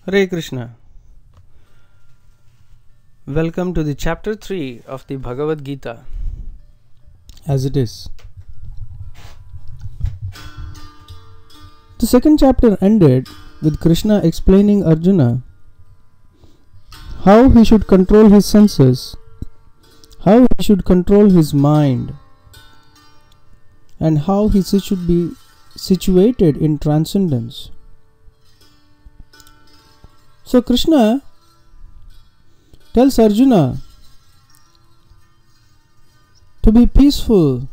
Hare Krishna. Welcome to the chapter 3 of the Bhagavad Gita as it is. The second chapter ended with Krishna explaining Arjuna how he should control his senses, how he should control his mind, and how he should be situated in transcendence. So Krishna tells Arjuna to be peaceful,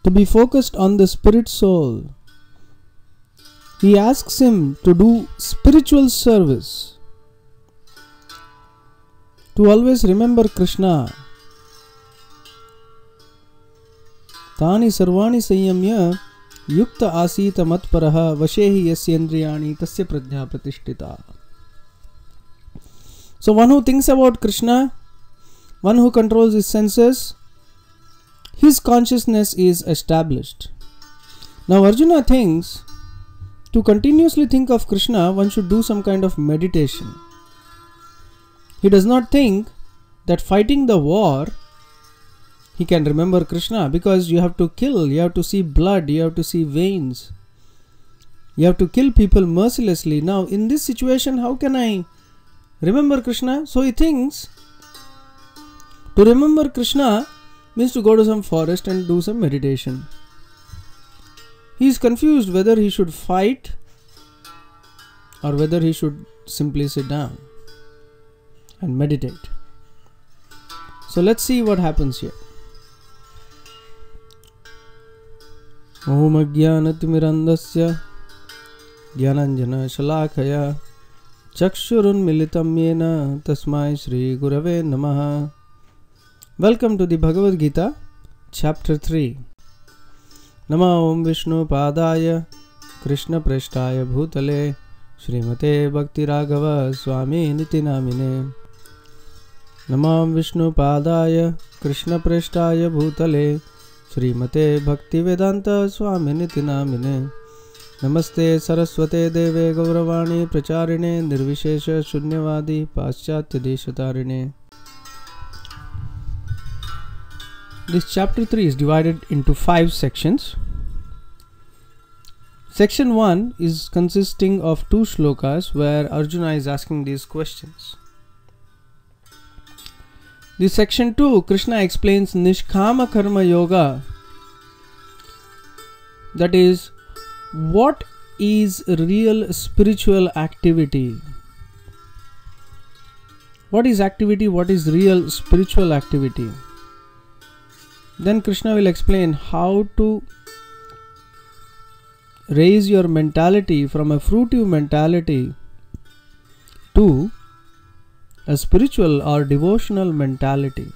to be focused on the spirit soul. He asks him to do spiritual service, to always remember Krishna. Tani sarvani sanyamya yukta asita matparaha vashehi yasyendriyani tasya pradhya pratishtita. So one who thinks about Krishna, one who controls his senses, his consciousness is established. Now Arjuna thinks to continuously think of Krishna, one should do some kind of meditation. He does not think that fighting the war, he can remember Krishna, because you have to kill, you have to see blood, you have to see veins. You have to kill people mercilessly. Now in this situation, how can I remember Krishna? So he thinks to remember Krishna means to go to some forest and do some meditation. He is confused whether he should fight or whether he should simply sit down and meditate. So let's see what happens here. Om Ajnanatimirandasya Jnananjana Shalakaya Chakshurun Militam Yena Tasmai Shri Gurave Namaha. Welcome to the Bhagavad Gita, chapter 3. Nama Om Vishnu Padaya Krishna Preshtaya Bhutale Srimate Bhakti Raghava Swami Niti Namine. Nama Om Vishnu Padaya Krishna Preshtaya Bhutale Srimate Bhakti Vedanta Swami Niti Namine. Namaste Saraswate Deve Gauravani Pracharine Nirvishesha Shunyavadi Paschatya Deshatarine. This chapter 3 is divided into 5 sections. Section 1 is consisting of 2 shlokas where Arjuna is asking these questions. This section 2, Krishna explains Nishkama Karma Yoga, that is, what is real spiritual activity? What is activity? What is real spiritual activity? Then Krishna will explain how to raise your mentality from a fruitive mentality to a spiritual or devotional mentality.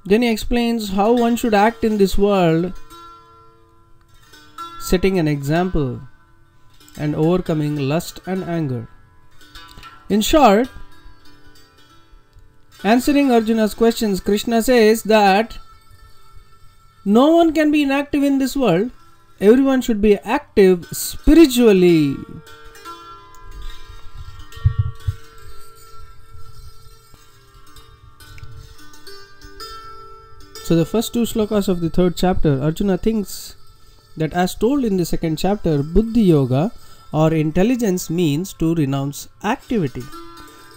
Then he explains how one should act in this world, setting an example and overcoming lust and anger. In short, answering Arjuna's questions, Krishna says that no one can be inactive in this world. Everyone should be active spiritually. So the first 2 shlokas of the 3rd chapter, Arjuna thinks that as told in the 2nd chapter, Buddhi Yoga or intelligence means to renounce activity.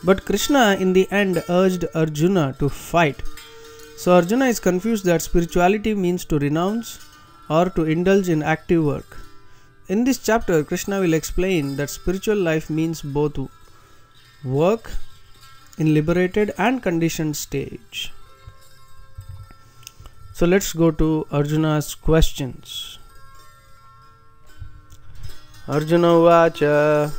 But Krishna in the end urged Arjuna to fight. So Arjuna is confused that spirituality means to renounce or to indulge in active work. In this chapter, Krishna will explain that spiritual life means both work in liberated and conditioned stage. So let's go to Arjuna's questions. Arjuna Vacha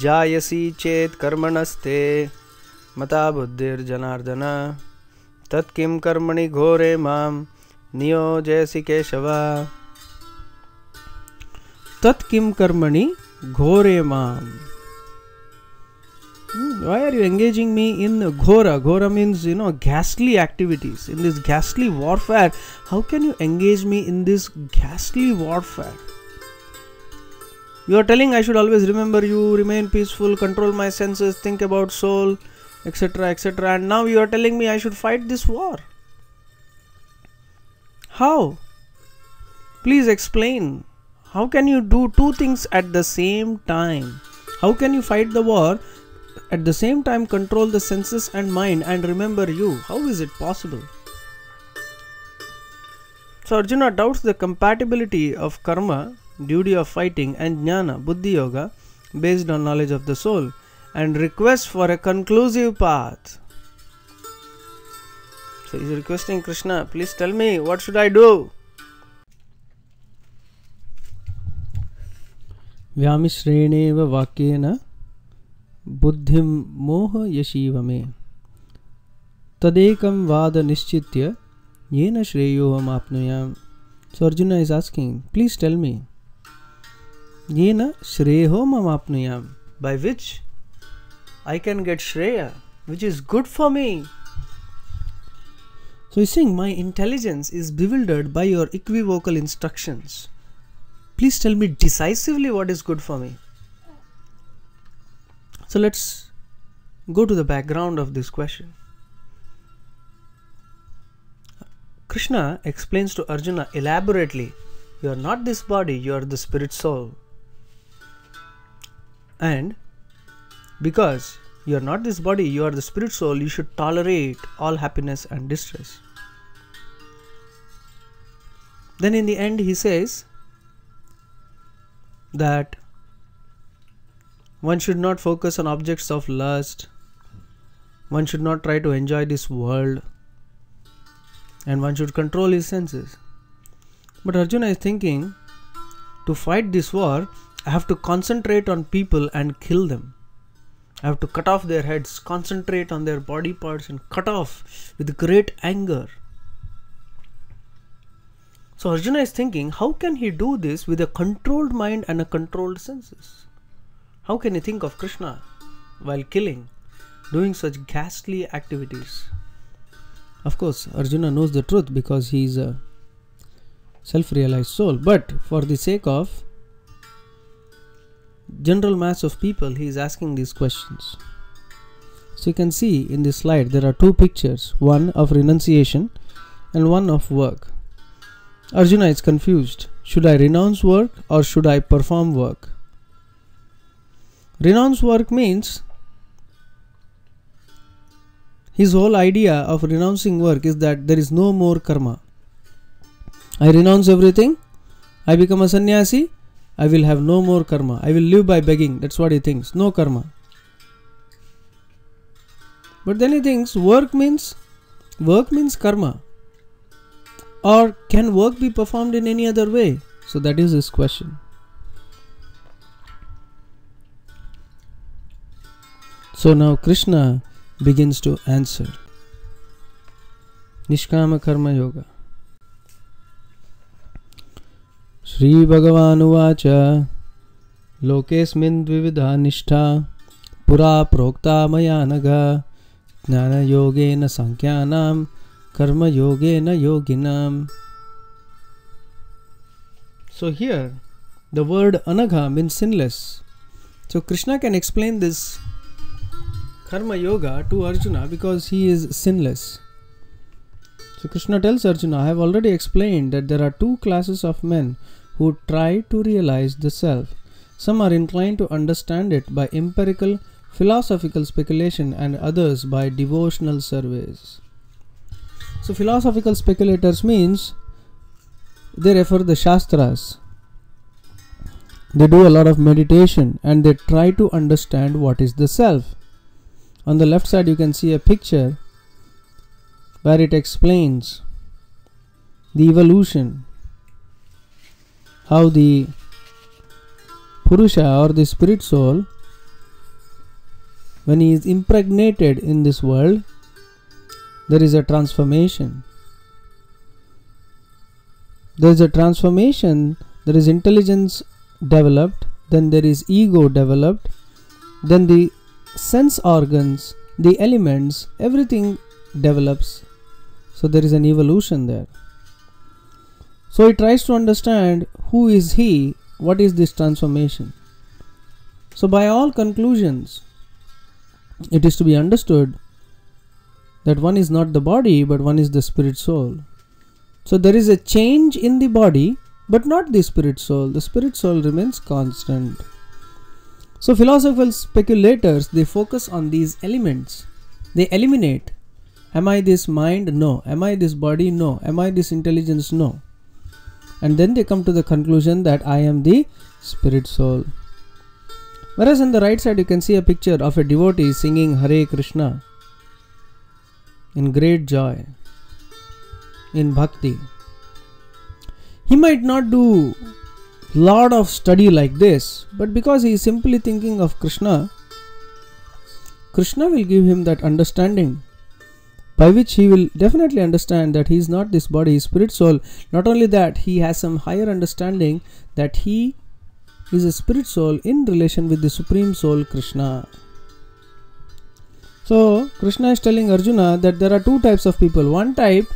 Jayasi Chet Karmanaste Mata Buddhir Janardana Tat Kim Karmani Ghore Mam Niyo Jayasi Keshava. Tat Kim Karmani Ghore Mam. Why are you engaging me in ghora? Ghora means, ghastly activities. In this ghastly warfare, how can you engage me in this ghastly warfare? You are telling I should always remember you, remain peaceful, control my senses, think about soul, etc., etc. And now you are telling me I should fight this war. How? Please explain. How can you do two things at the same time? How can you fight the war, at the same time control the senses and mind and remember you? How is it possible? So Arjuna doubts the compatibility of karma, duty of fighting, and jnana, buddhi yoga, based on knowledge of the soul, and requests for a conclusive path. So he is requesting Krishna, please tell me, what should I do? Vyamishreneva vakyena buddhim moha yashiva me tadekam vada nischitya yena shreyoham apnuyam. So Arjuna is asking, please tell me, yena shreyoham apnuyam, by which I can get shreya, which is good for me. So he's saying, my intelligence is bewildered by your equivocal instructions. Please tell me decisively what is good for me. So let's go to the background of this question. Krishna explains to Arjuna elaborately, you are not this body, you are the spirit soul. And because you are not this body, you are the spirit soul, you should tolerate all happiness and distress. Then in the end he says that one should not focus on objects of lust, one should not try to enjoy this world, and one should control his senses. But Arjuna is thinking, to fight this war, I have to concentrate on people and kill them. I have to cut off their heads, concentrate on their body parts and cut off with great anger. So Arjuna is thinking, how can he do this with a controlled mind and a controlled senses? How can he think of Krishna while killing, doing such ghastly activities? Of course, Arjuna knows the truth because he is a self-realized soul. But for the sake of general mass of people, he is asking these questions. So you can see in this slide there are two pictures, one of renunciation and one of work. Arjuna is confused. Should I renounce work or should I perform work? Renounce work means his whole idea of renouncing work is that there is no more karma. I renounce everything, I become a sannyasi, I will have no more karma. I will live by begging. That's what he thinks. No karma. But then he thinks work means karma. Or can work be performed in any other way? So that is his question. So now Krishna begins to answer. Nishkama Karma Yoga. Shri Bhagavan Uvacha Lokesmin Dvividha Nishtha Pura Prokta Maya Naga Jnana Yogena Sankhyanam Karma Yogena Yoginam. So here the word Anagha means sinless. So Krishna can explain this Karma Yoga to Arjuna because he is sinless. So Krishna tells Arjuna, I have already explained that there are two classes of men who try to realize the self. Some are inclined to understand it by empirical philosophical speculation and others by devotional surveys. So philosophical speculators means they refer the Shastras. They do a lot of meditation and they try to understand what is the self. On the left side you can see a picture where it explains the evolution, how the Purusha or the spirit soul, when he is impregnated in this world, there is a transformation. There is a transformation, there is intelligence developed, then there is ego developed, then the sense organs, the elements, everything develops. So there is an evolution there. So he tries to understand who is he, what is this transformation. So by all conclusions, it is to be understood that one is not the body, but one is the spirit soul. So there is a change in the body, but not the spirit soul. The spirit soul remains constant. So philosophical speculators, they focus on these elements. They eliminate. Am I this mind? No. Am I this body? No. Am I this intelligence? No. And then they come to the conclusion that I am the spirit soul. Whereas on the right side you can see a picture of a devotee singing Hare Krishna in great joy, in bhakti. He might not do lot of study like this, but because he is simply thinking of Krishna, Krishna will give him that understanding, by which he will definitely understand that he is not this body, he is spirit soul. Not only that, he has some higher understanding that he is a spirit soul in relation with the supreme soul Krishna. So Krishna is telling Arjuna that there are two types of people. One type,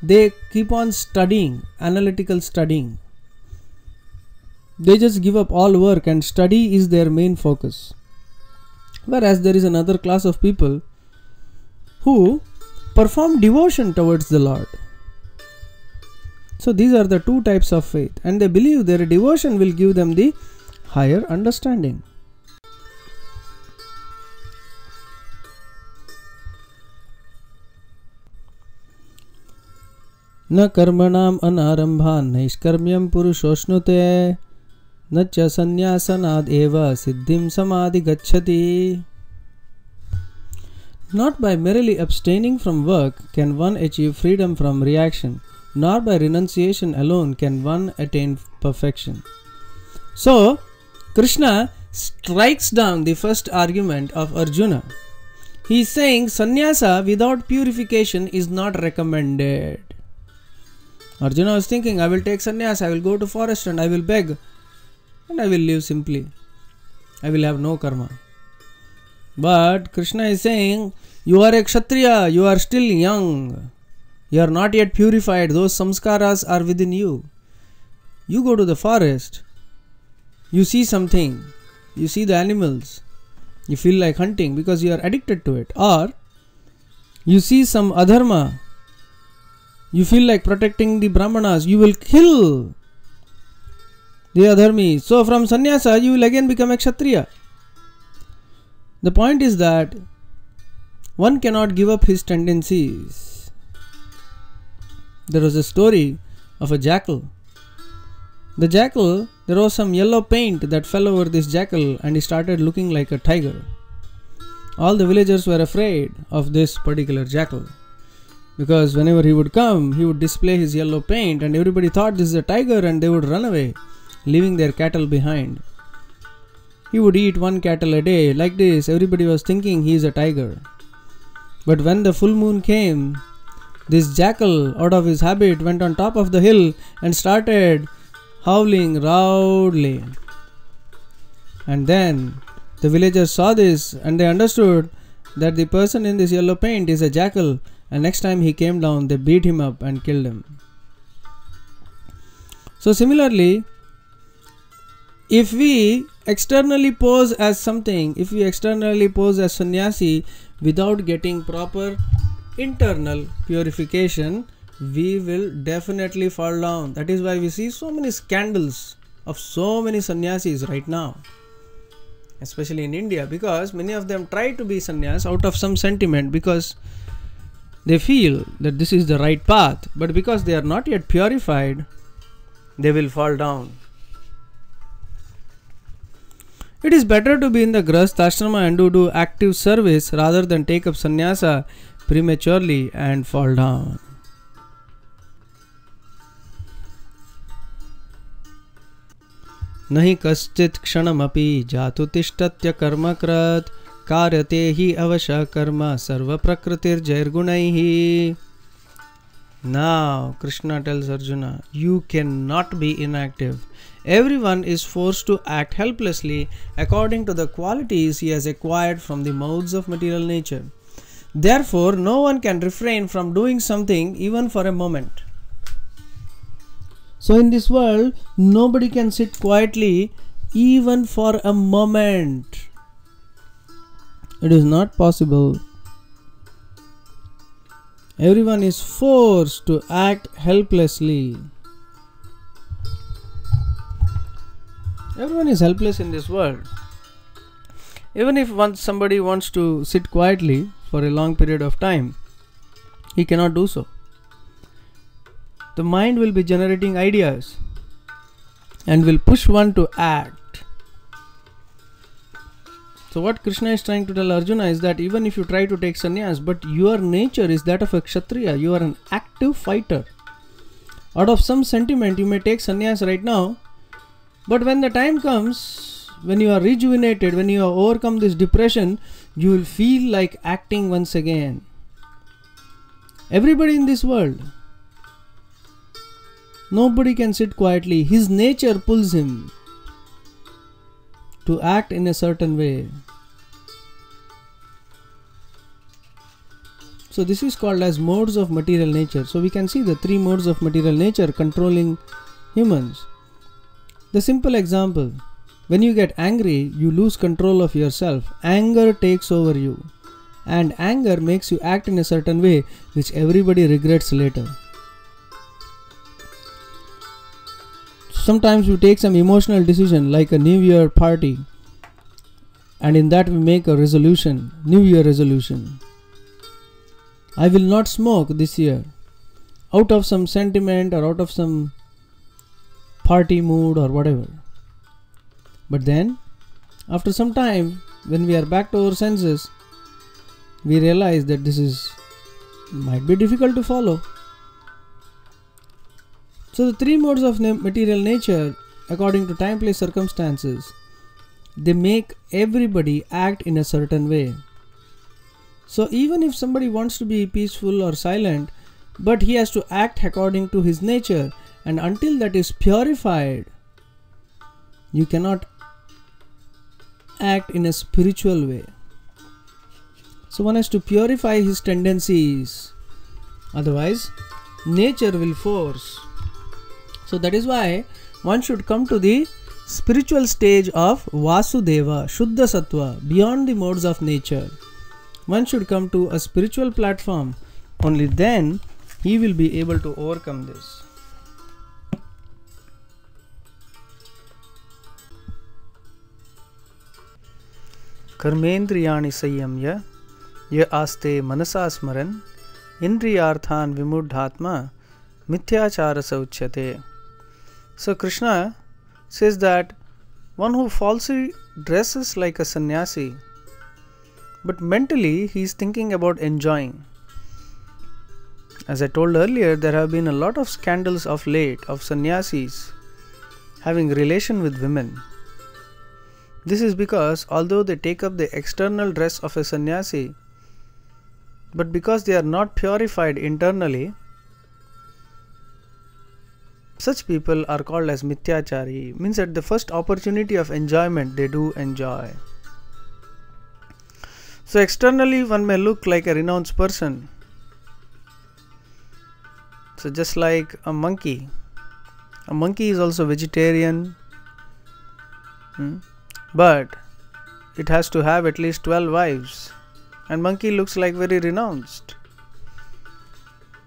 they keep on studying, analytical studying. They just give up all work and study is their main focus. Whereas there is another class of people who perform devotion towards the Lord. So these are the two types of faith, and they believe their devotion will give them the higher understanding. न कर्मणाम अनारंभान नैष्कर्म्यम पुरुषोष्णुते न च संन्यासनाद एव सिद्धिम समाधि गच्छति. Not by merely abstaining from work can one achieve freedom from reaction, nor by renunciation alone can one attain perfection. So, Krishna strikes down the first argument of Arjuna. He is saying sannyasa without purification is not recommended. Arjuna was thinking, I will take sannyasa, I will go to forest and I will beg and I will live simply. I will have no karma. But Krishna is saying, you are a kshatriya, you are still young. You are not yet purified, those samskaras are within you. You go to the forest, you see something, you see the animals, you feel like hunting because you are addicted to it. Or you see some adharma, you feel like protecting the brahmanas, you will kill the adharmis. So from sannyasa you will again become a kshatriya. The point is that one cannot give up his tendencies. There was a story of a jackal. The jackal, there was some yellow paint that fell over this jackal and he started looking like a tiger. All the villagers were afraid of this particular jackal, because whenever he would come, he would display his yellow paint and everybody thought this is a tiger and they would run away, leaving their cattle behind. He would eat one cattle a day. Like this, everybody was thinking he is a tiger. But when the full moon came, this jackal, out of his habit, went on top of the hill and started howling loudly. And then the villagers saw this and they understood that the person in this yellow paint is a jackal, and next time he came down, they beat him up and killed him. So similarly, if we externally pose as something, if we externally pose as sannyasi without getting proper internal purification, we will definitely fall down. That is why we see so many scandals of so many sannyasis right now, especially in India, because many of them try to be sannyas out of some sentiment, because they feel that this is the right path, but because they are not yet purified, they will fall down. It is better to be in the grahastha and do active service rather than take up sannyasa prematurely and fall down. Nahi kaschit kshanamapi jatu tishtatya karma krat karyate hi avasha karma sarva prakritir jairgunaihi. Now Krishna tells Arjuna, you cannot be inactive. Everyone is forced to act helplessly according to the qualities he has acquired from the modes of material nature. Therefore, no one can refrain from doing something even for a moment. So in this world, nobody can sit quietly even for a moment. It is not possible. Everyone is forced to act helplessly. Everyone is helpless in this world. Even if once somebody wants to sit quietly for a long period of time, he cannot do so. The mind will be generating ideas and will push one to act. So what Krishna is trying to tell Arjuna is that even if you try to take sannyas, but your nature is that of a kshatriya, you are an active fighter. Out of some sentiment you may take sannyas right now, but when the time comes, when you are rejuvenated, when you have overcome this depression, you will feel like acting once again. Everybody in this world, nobody can sit quietly. His nature pulls him to act in a certain way. So this is called as modes of material nature. So we can see the three modes of material nature controlling humans. The simple example, when you get angry, you lose control of yourself. Anger takes over you, and anger makes you act in a certain way which everybody regrets later. Sometimes we take some emotional decision like a New Year party, and in that we make a resolution, New Year resolution. I will not smoke this year, out of some sentiment or out of some party mood or whatever. But then, after some time, when we are back to our senses, we realize that this might be difficult to follow. So the three modes of material nature, according to time, place, circumstances, they make everybody act in a certain way. So even if somebody wants to be peaceful or silent, but he has to act according to his nature, and until that is purified, you cannot act in a spiritual way. So one has to purify his tendencies, otherwise nature will force. So that is why one should come to the spiritual stage of Vasudeva, Shuddha Sattva, beyond the modes of nature. One should come to a spiritual platform. Only then he will be able to overcome this. Karmendriyani sanyamya ya aste manasa smaran indriyarthan vimuddhatma mithyachara sauchyate. So Krishna says that one who falsely dresses like a sannyasi, but mentally he is thinking about enjoying. As I told earlier, there have been a lot of scandals of late of sannyasis having relation with women. This is because although they take up the external dress of a sannyasi, but because they are not purified internally, such people are called as mithyachari, means at the first opportunity of enjoyment they do enjoy. So externally one may look like a renounced person. So just like a monkey is also vegetarian, but it has to have at least 12 wives, and monkey looks like very renounced.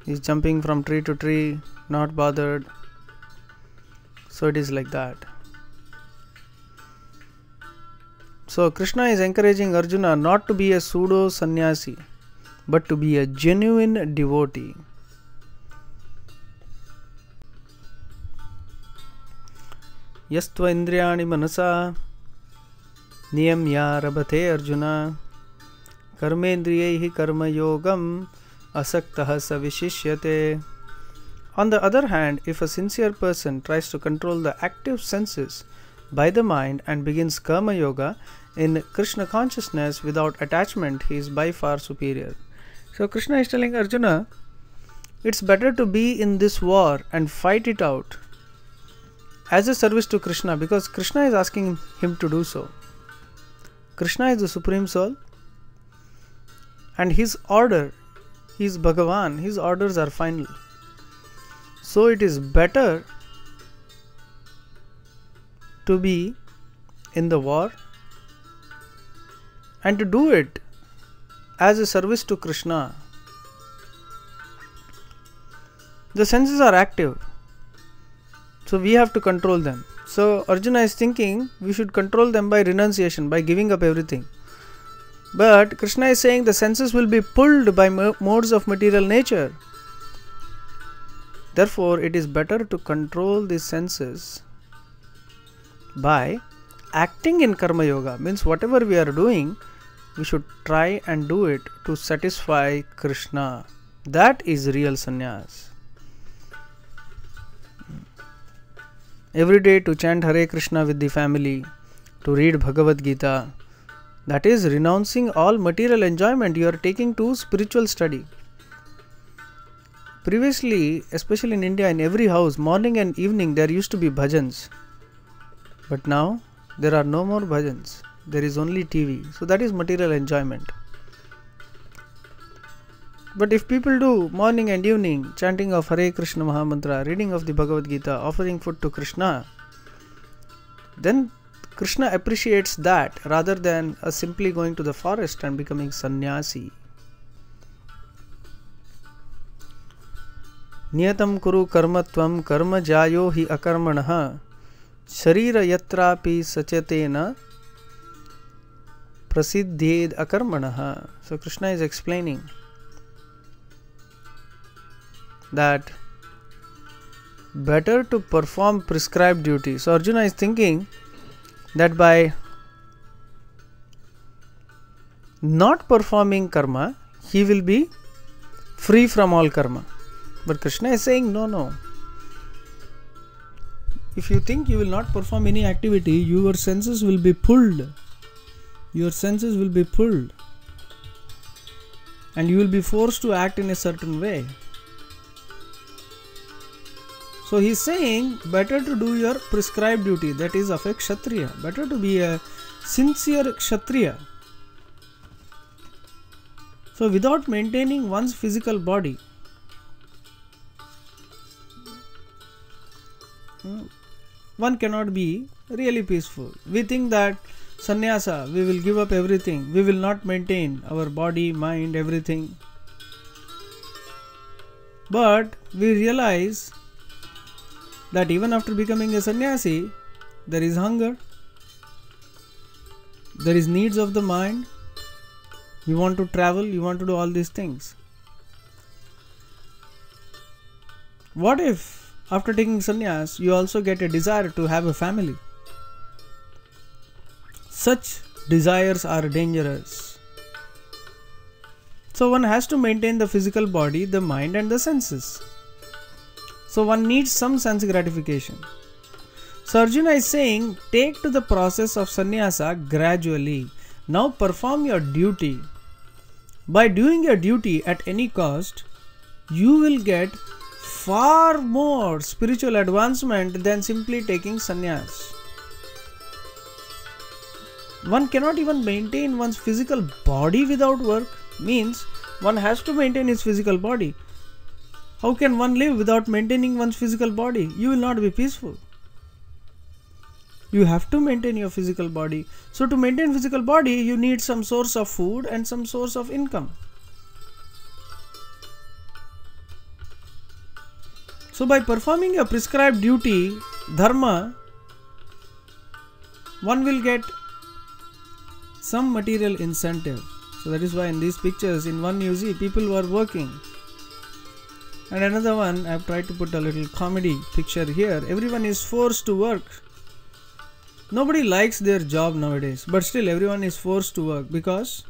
He's jumping from tree to tree, not bothered. So it is like that. So Krishna is encouraging Arjuna not to be a pseudo sannyasi, but to be a genuine devotee. Yastva indriyani manasa niyamya rabhate Arjuna karmendriyehi karma yogam asaktaha savishishyate. On the other hand, if a sincere person tries to control the active senses by the mind and begins karma yoga in Krishna consciousness without attachment, he is by far superior. So Krishna is telling Arjuna, it's better to be in this war and fight it out as a service to Krishna, because Krishna is asking him to do so. Krishna is the Supreme Soul, and his order, he is Bhagavan, his orders are final. So it is better to be in the war and to do it as a service to Krishna. The senses are active, so we have to control them. So Arjuna is thinking we should control them by renunciation, by giving up everything. But Krishna is saying the senses will be pulled by modes of material nature. Therefore, it is better to control the senses by acting in Karma Yoga. Means whatever we are doing, we should try and do it to satisfy Krishna. That is real sannyas. Every day to chant Hare Krishna with the family, to read Bhagavad Gita, that is renouncing all material enjoyment. You are taking to spiritual study. Previously, especially in India, in every house, morning and evening, there used to be bhajans. But now, there are no more bhajans. There is only TV. So that is material enjoyment. But if people do morning and evening, chanting of Hare Krishna Mahamantra, reading of the Bhagavad Gita, offering food to Krishna, then Krishna appreciates that rather than us simply going to the forest and becoming sannyasi. Niyatam kuru karmatvam karma jayo hi akarmanaha sharira yatrapi sachatena prasiddhed akarmanaha. So Krishna is explaining that better to perform prescribed duty. So Arjuna is thinking that by not performing karma, he will be free from all karma. But Krishna is saying, no. If you think you will not perform any activity, your senses will be pulled. Your senses will be pulled. And you will be forced to act in a certain way. So he is saying, better to do your prescribed duty, that is of a Kshatriya. Better to be a sincere Kshatriya. So without maintaining one's physical body, one cannot be really peaceful. We think that sannyasa, we will give up everything. We will not maintain our body, mind, everything. But we realize that even after becoming a sannyasi, there is hunger, there is needs of the mind, you want to travel, you want to do all these things. What if after taking sannyas, you also get a desire to have a family? Such desires are dangerous. So one has to maintain the physical body, the mind and the senses. So one needs some sense gratification. So Arjuna is saying, take to the process of sannyasa gradually. Now perform your duty. By doing your duty at any cost, you will get far more spiritual advancement than simply taking sannyas. One cannot even maintain one's physical body without work. Means one has to maintain his physical body. How can one live without maintaining one's physical body? You will not be peaceful. You have to maintain your physical body. So to maintain physical body, you need some source of food and some source of income. So by performing a prescribed duty, dharma, one will get some material incentive. So that is why in these pictures, in one you see people who are working. And another one, I have tried to put a little comedy picture here. Everyone is forced to work. Nobody likes their job nowadays, but still everyone is forced to work because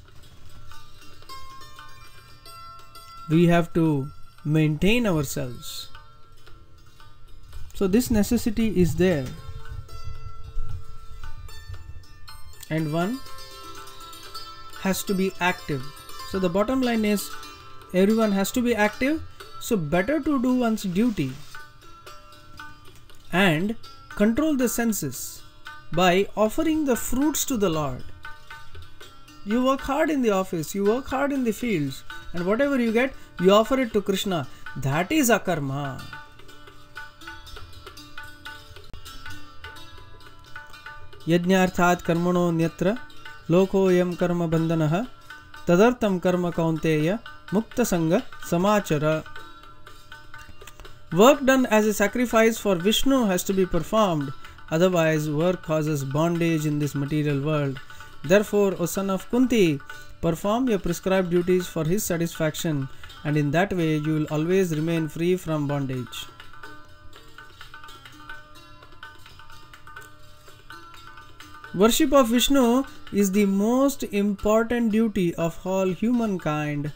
we have to maintain ourselves. So this necessity is there. And one has to be active. So the bottom line is everyone has to be active. So better to do one's duty and control the senses by offering the fruits to the Lord. You work hard in the office, you work hard in the fields, and whatever you get, you offer it to Krishna. That is akarma. Yajñarthat karmano nyatra loko yam karma bandhanaha tadartam karma kaunteya mukta sangha samachara. Work done as a sacrifice for Vishnu has to be performed, otherwise work causes bondage in this material world. Therefore, O son of Kunti, perform your prescribed duties for his satisfaction, and in that way you will always remain free from bondage. Worship of Vishnu is the most important duty of all humankind.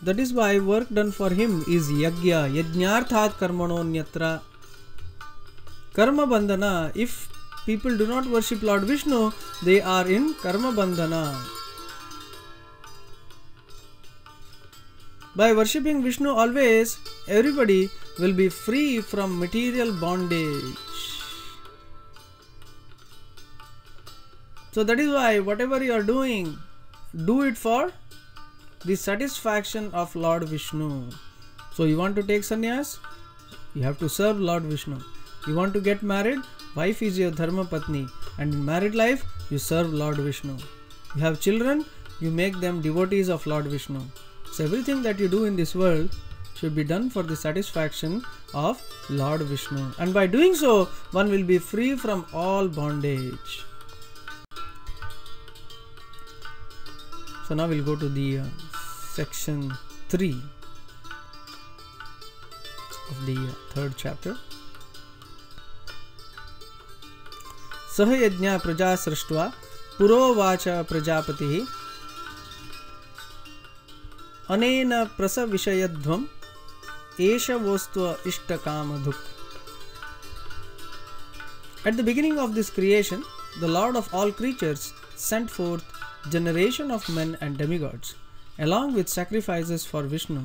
That is why work done for him is yajna, yajñarthat karmano nyatra. Karma bandhana. If people do not worship Lord Vishnu, they are in karma bandhana. By worshipping Vishnu always, everybody will be free from material bondage. So that is why whatever you are doing, do it for the satisfaction of Lord Vishnu. So you want to take sannyas? You have to serve Lord Vishnu. You want to get married? Wife is your dharma patni, and in married life you serve Lord Vishnu. You have children, you make them devotees of Lord Vishnu. So everything that you do in this world should be done for the satisfaction of Lord Vishnu. And by doing so, one will be free from all bondage. So now we'll go to the section 3 of the third chapter. Sahayajna praja srishtva purovacha prajapatihi anena prasa vishayadhvam esha vostva ishtakamadhuk. At the beginning of this creation, the Lord of all creatures sent forth generation of men and demigods, along with sacrifices for Vishnu,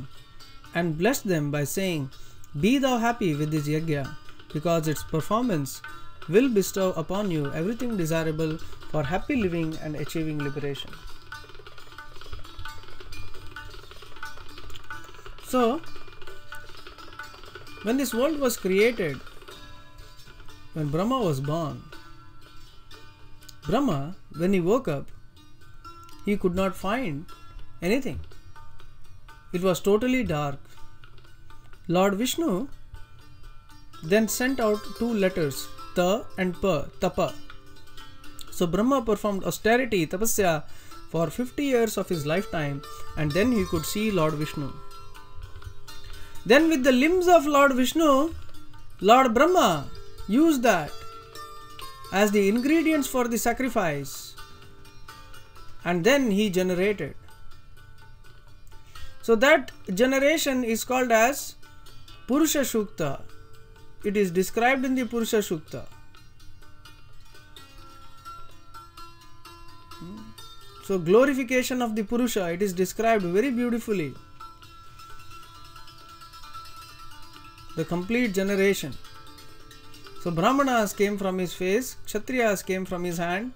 and blessed them by saying, "Be thou happy with this yajna, because its performance will bestow upon you everything desirable for happy living and achieving liberation." So, when this world was created, when Brahma was born, Brahma, when he woke up, he could not find anything. It was totally dark. Lord Vishnu then sent out 2 letters, Ta and Pa, Tapa. So Brahma performed austerity, tapasya, for 50 years of his lifetime, and then he could see Lord Vishnu. Then with the limbs of Lord Vishnu, Lord Brahma used that as the ingredients for the sacrifice, and then he generated. So that generation is called as Purusha Shukta. It is described in the Purusha Shukta. So glorification of the Purusha, it is described very beautifully. The complete generation. So Brahmanas came from his face, Kshatriyas came from his hand,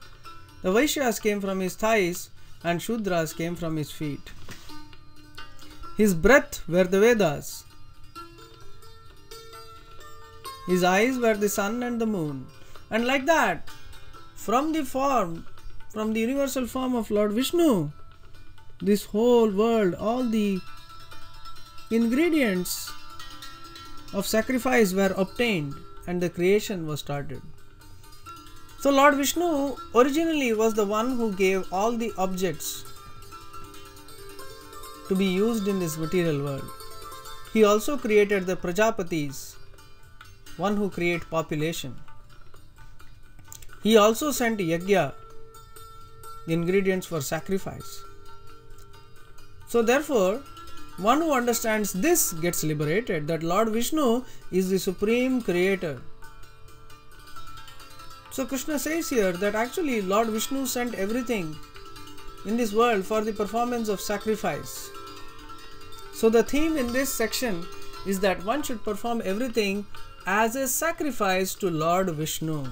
the Vaishyas came from his thighs, and Shudras came from his feet. His breath were the Vedas. His eyes were the sun and the moon. And like that, from the form, from the universal form of Lord Vishnu, this whole world, all the ingredients of sacrifice were obtained, and the creation was started. So Lord Vishnu originally was the one who gave all the objects to be used in this material world. He also created the Prajapatis, one who create population. He also sent yajna, the ingredients for sacrifice. So therefore, one who understands this gets liberated, that Lord Vishnu is the supreme creator. So Krishna says here that actually Lord Vishnu sent everything in this world for the performance of sacrifice. So the theme in this section is that one should perform everything as a sacrifice to Lord Vishnu.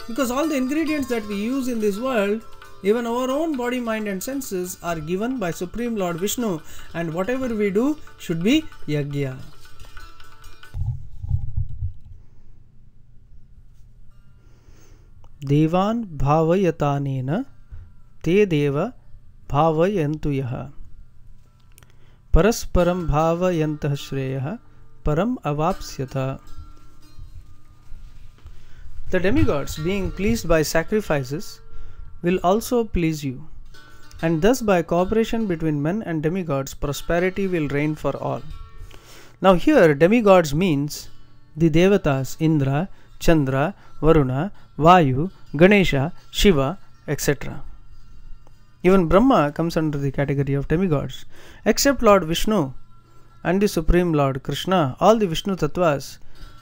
Because all the ingredients that we use in this world, even our own body, mind and senses, are given by Supreme Lord Vishnu, and whatever we do should be yajna. Devan bhavayatanena te deva bhavayantu yaha parasparam bhavayantah shreyah param avapsyata. The demigods, being pleased by sacrifices, will also please you, and thus by cooperation between men and demigods, prosperity will reign for all. Now here demigods means the Devatas, Indra, Chandra, Varuna, Vayu, Ganesha, Shiva, etc. Even Brahma comes under the category of demigods. Except Lord Vishnu and the Supreme Lord Krishna, all the Vishnu Tattvas,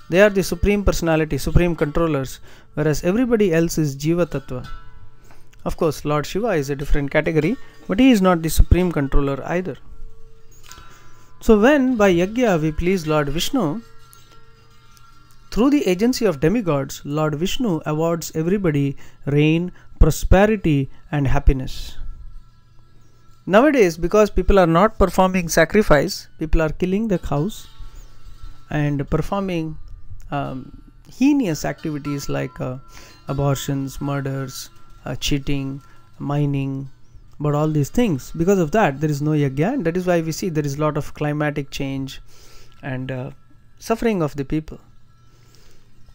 they are the Supreme Personality, Supreme Controllers, whereas everybody else is Jiva Tattva. Of course, Lord Shiva is a different category, but he is not the Supreme Controller either. So when by yajna we please Lord Vishnu, through the agency of demigods, Lord Vishnu awards everybody rain, prosperity and happiness. Nowadays, because people are not performing sacrifice, people are killing the cows and performing heinous activities like abortions, murders, cheating, mining, but all these things. Because of that, there is no yajna, and that is why we see there is a lot of climatic change and suffering of the people.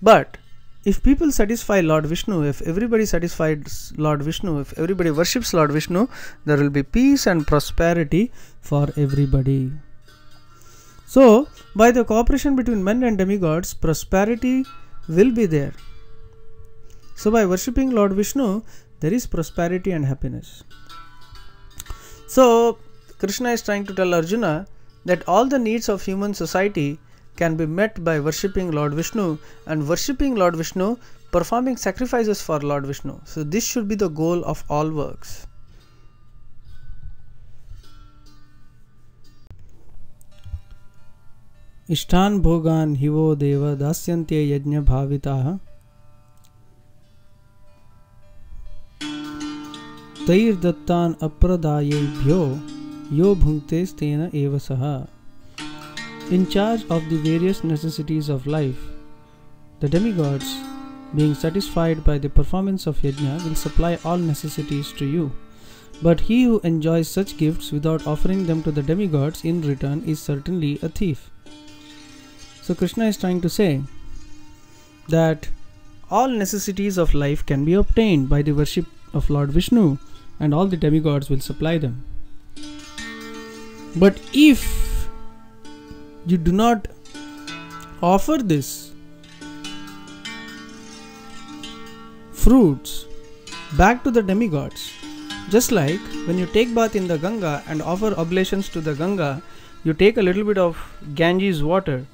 But if people satisfy Lord Vishnu, if everybody satisfies Lord Vishnu, if everybody worships Lord Vishnu, there will be peace and prosperity for everybody. So, by the cooperation between men and demigods, prosperity will be there. So, by worshipping Lord Vishnu, there is prosperity and happiness. So, Krishna is trying to tell Arjuna that all the needs of human society can be met by worshipping Lord Vishnu, and worshipping Lord Vishnu, performing sacrifices for Lord Vishnu. So this should be the goal of all works. Ishtan bhogan hivo deva dasyante yajna bhavitaha tair dattan apradayebhyo yo bhunkte stena eva saha. In charge of the various necessities of life, the demigods, being satisfied by the performance of yajna, will supply all necessities to you. But he who enjoys such gifts without offering them to the demigods in return is certainly a thief. So Krishna is trying to say that all necessities of life can be obtained by the worship of Lord Vishnu, and all the demigods will supply them. But if you do not offer this fruits back to the demigods, just like when you take bath in the Ganga and offer oblations to the Ganga, you take a little bit of Ganges water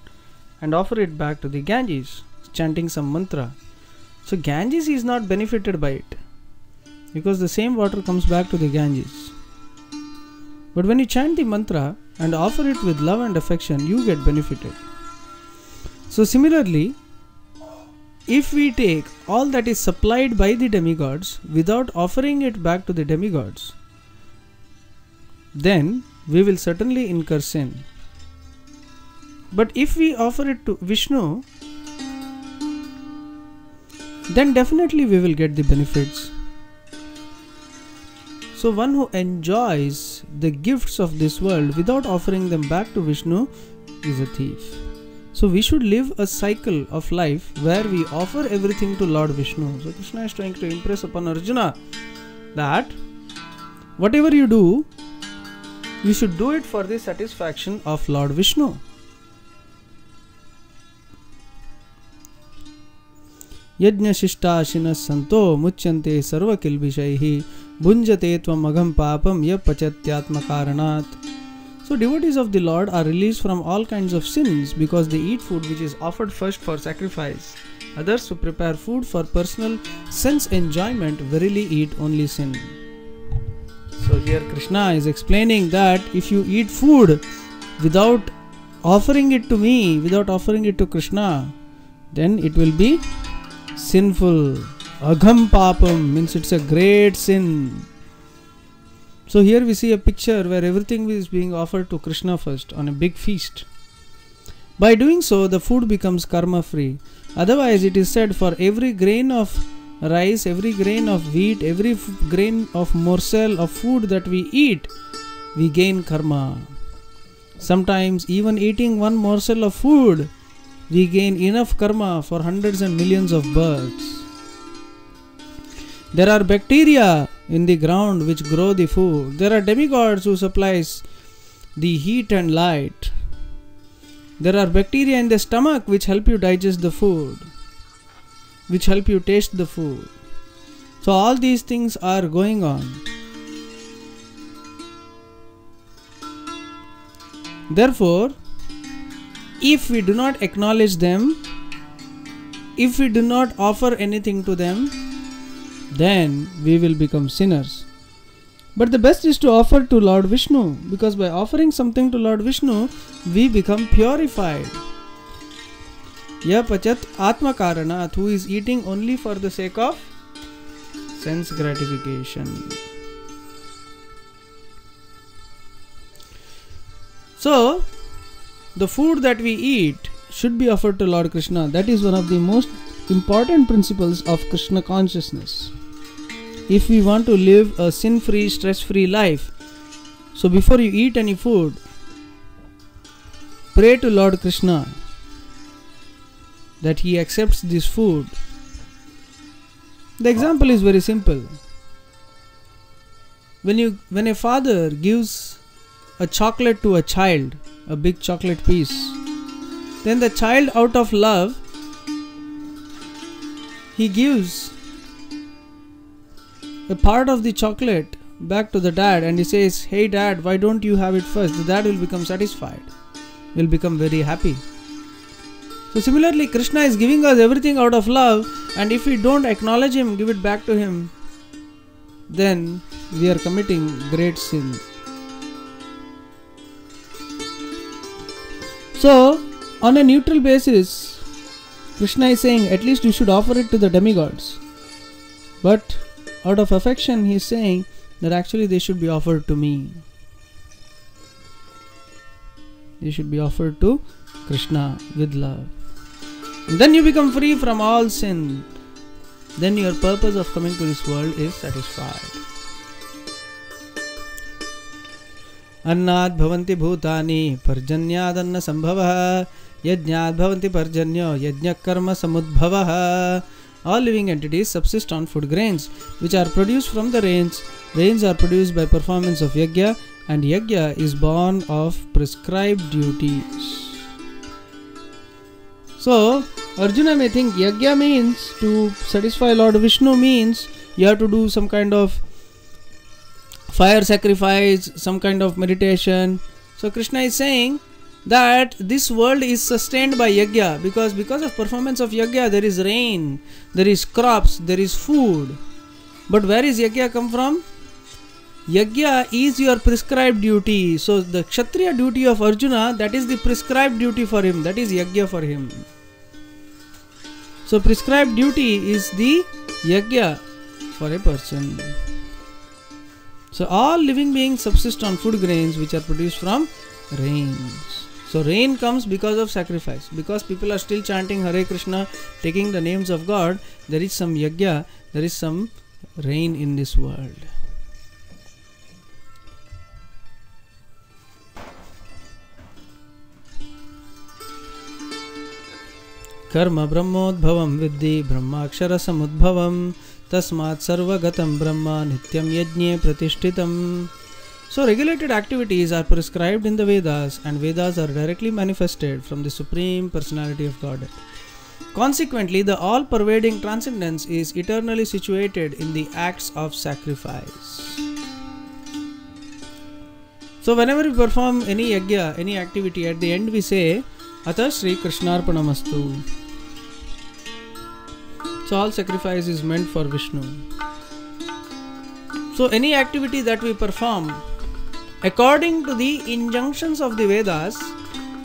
and offer it back to the Ganges, chanting some mantra. So Ganges is not benefited by it, because the same water comes back to the Ganges. But when you chant the mantra and offer it with love and affection, you get benefited. So similarly, if we take all that is supplied by the demigods without offering it back to the demigods, then we will certainly incur sin. But if we offer it to Vishnu, then definitely we will get the benefits. So one who enjoys the gifts of this world without offering them back to Vishnu is a thief. So we should live a cycle of life where we offer everything to Lord Vishnu. So Krishna is trying to impress upon Arjuna that whatever you do, you should do it for the satisfaction of Lord Vishnu. Yajna shishta shinas santo muchyante sarva kilbishaihi bhunjate tvam agham papam ya pachatyatma karanat. So devotees of the Lord are released from all kinds of sins because they eat food which is offered first for sacrifice. Others who prepare food for personal sense enjoyment verily eat only sin. So here Krishna is explaining that if you eat food without offering it to me without offering it to Krishna, then it will be sinful. Agham papam means it's a great sin. So here we see a picture where everything is being offered to Krishna first on a big feast. By doing so, the food becomes karma free. Otherwise, it is said, for every grain of rice, every grain of wheat, every grain of morsel of food that we eat, we gain karma. Sometimes even eating one morsel of food, we gain enough karma for hundreds and millions of births. There are bacteria in the ground which grow the food. There are demigods who supplies the heat and light. There are bacteria in the stomach which help you digest the food, which help you taste the food. So all these things are going on. Therefore, if we do not acknowledge them, if we do not offer anything to them, then we will become sinners. But the best is to offer to Lord Vishnu, because by offering something to Lord Vishnu, we become purified. Ya pachat atma karanat, who is eating only for the sake of sense gratification. So, the food that we eat should be offered to Lord Krishna. That is one of the most important principles of Krishna consciousness. If we want to live a sin-free, stress-free life, so before you eat any food, pray to Lord Krishna that he accepts this food. The example is very simple. When a father gives a chocolate to a child, a big chocolate piece, then the child, out of love, he gives a part of the chocolate back to the dad and he says, "Hey dad, why don't you have it first?" The dad will become satisfied, will become very happy. So similarly, Krishna is giving us everything out of love, and if we don't acknowledge him, give it back to him, then we are committing great sin. So, on a neutral basis, Krishna is saying at least you should offer it to the demigods. But out of affection, he is saying that actually they should be offered to me. They should be offered to Krishna with love. And then you become free from all sin. Then your purpose of coming to this world is satisfied. Annad bhavanti bhutani parjanyad anna sambhavah yajnad bhavanti parjanyo yajna karma samudbhavah. All living entities subsist on food grains which are produced from the rains. Rains are produced by performance of yajna, and yajna is born of prescribed duties. So Arjuna may think yajna means to satisfy Lord Vishnu means you have to do some kind of fire sacrifice, some kind of meditation. So Krishna is saying that this world is sustained by yajna, because of performance of yajna there is rain, there is crops, there is food. But where is yajna come from? Yajna is your prescribed duty. So the Kshatriya duty of Arjuna, that is the prescribed duty for him, that is yajna for him. So prescribed duty is the yajna for a person. So all living beings subsist on food grains which are produced from rains. So rain comes because of sacrifice. Because people are still chanting Hare Krishna, taking the names of God, there is some yajna, there is some rain in this world. Karma brahmodbhavam viddhi brahmakshara samudbhavam tasmat sarvagatam brahma nityam yajne pratishtitam. So regulated activities are prescribed in the Vedas, and Vedas are directly manifested from the Supreme Personality of Godhead. Consequently, the all-pervading transcendence is eternally situated in the acts of sacrifice. So whenever we perform any yajna, any activity, at the end we say, Atha Shri Krishnarpanamastu. So all sacrifice is meant for Vishnu. So any activity that we perform, according to the injunctions of the Vedas,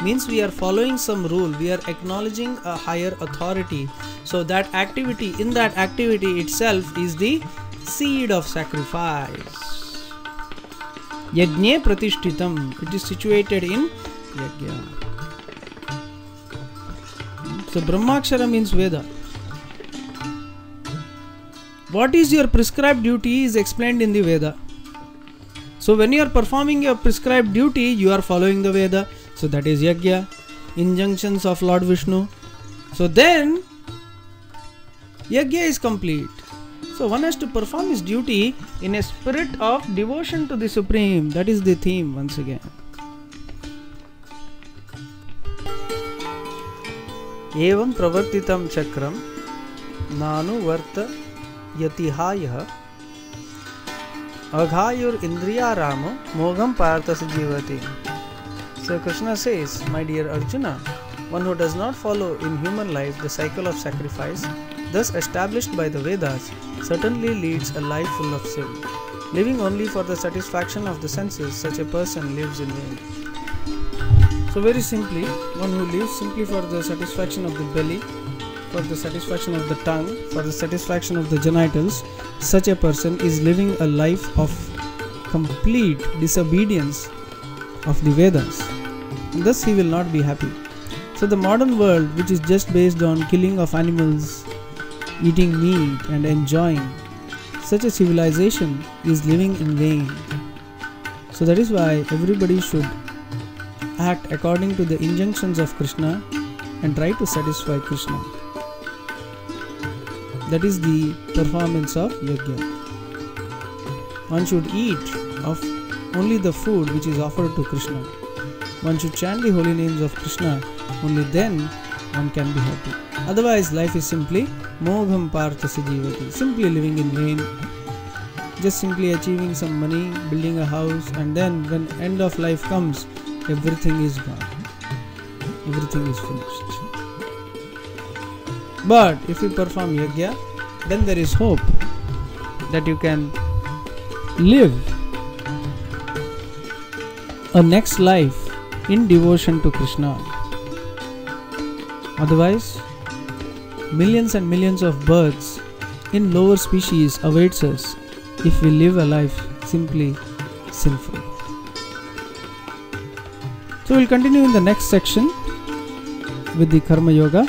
means we are following some rule, we are acknowledging a higher authority. So that activity, in that activity itself is the seed of sacrifice. Yajne pratishtitam, it is situated in yajna. So Brahmakshara means Veda. What is your prescribed duty is explained in the Veda. So when you are performing your prescribed duty, you are following the Veda. So that is yajna, injunctions of Lord Vishnu. So then yajna is complete. So one has to perform his duty in a spirit of devotion to the Supreme. That is the theme once again. Evam pravartitam chakram nanu varta yatihaya aghayur indriya ramo mogam partasa jivati. So Krishna says, my dear Arjuna, one who does not follow in human life the cycle of sacrifice, thus established by the Vedas, certainly leads a life full of sin. Living only for the satisfaction of the senses, such a person lives in vain. So very simply, one who lives simply for the satisfaction of the belly, for the satisfaction of the tongue, for the satisfaction of the genitals, such a person is living a life of complete disobedience of the Vedas. And thus he will not be happy. So the modern world, which is just based on killing of animals, eating meat and enjoying, such a civilization is living in vain. So that is why everybody should act according to the injunctions of Krishna and try to satisfy Krishna. That is the performance of yajna. One should eat of only the food which is offered to Krishna. One should chant the holy names of Krishna. Only then one can be happy. Otherwise life is simply mogham partasa jivati, simply living in vain, just simply achieving some money, building a house, and then when end of life comes, everything is gone. Everything is finished. But if you perform yajna, then there is hope that you can live a next life in devotion to Krishna. Otherwise, millions and millions of births in lower species awaits us if we live a life simply sinful. So we'll continue in the next section with the Karma Yoga.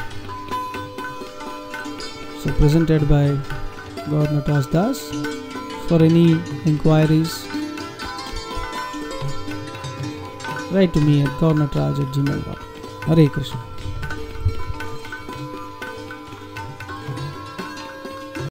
So presented by Gaur Das. For any inquiries, write to me at gaurnataraj@gmail.com. Hare Krishna.